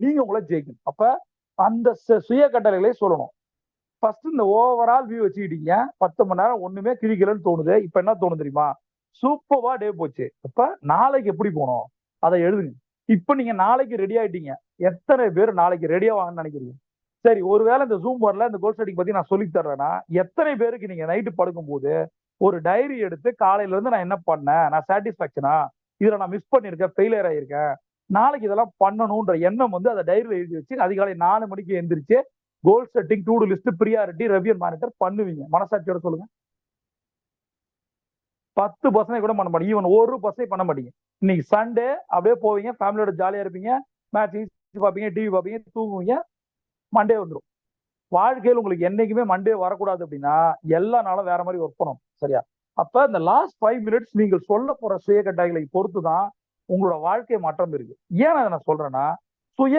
நீங்க உங்களை ஜெயிக்கணும். அப்ப அந்த சுய கட்டளைகளை சொல்லணும். ஃபர்ஸ்ட் இந்த ஓவரால் வியூ வச்சுக்கிட்டீங்க. 10 மணி நேரம் ஒண்ணுமே கிழிக்கலன்னு தோணுது. இப்ப என்ன தோணும் தெரியுமா? சூப்பர்வா டே போச்சு. அப்ப நாளைக்கு எப்படி போகணும் அதை எழுதுங்க. இப்ப நீங்க நாளைக்கு ரெடி ஆயிட்டீங்க. எத்தனை பேர் நாளைக்கு ரெடியா வாங்கன்னு நினைக்கிறீங்க? சரி, ஒருவேளை இந்த ஜூம் வரல, இந்த கோல் செட்டிங் பத்தி நான் சொல்லி தர்றேன்னா, எத்தனை பேருக்கு நீங்க நைட்டு படுக்கும் போது ஒரு டைரி எடுத்து காலையில இருந்து நான் என்ன பண்ணேன், நான் சாட்டிஸ்பாக்சனா, இதுல நான் மிஸ் பண்ணிருக்கேன், ஃபெயிலியர் ஆயிருக்கேன், நாளைக்கு இதெல்லாம் பண்ணணும்ன்ற எண்ணம் வந்து அதை டைரியில எழுதி வச்சு அதிகாலை 4 மணிக்கு எந்திரிச்சு goal setting, to do list, priority, review monitor பண்ணுவீங்க. மனசாட்சியோட சொல்லுங்க. 10% கூட பண்ண மாட்டீங்க. ஈவன் 1% பண்ண மாட்டீங்க. இன்னைக்கு சண்டே அப்படியே போவீங்க, ஃபேமிலியோட ஜாலியா இருப்பீங்க, மேட்ச் பார்ப்பீங்க, டிவி பார்ப்பீங்க, தூங்குவீங்க, மண்டே வந்துடும். வாழ்க்கையில் உங்களுக்கு என்னைக்குமே மண்டே வரக்கூடாது அப்படின்னா எல்லா நாளும் வேற மாதிரி ஒர்க் பண்ணணும். சரியா? அப்ப இந்த லாஸ்ட் 5 மினிட்ஸ் நீங்கள் சொல்ல போற சுய கட்டாயங்களை பொறுத்து தான் உங்களோட வாழ்க்கை மாற்றம் இருக்கு. ஏன் அதை நான் சொல்றேன்னா, சுய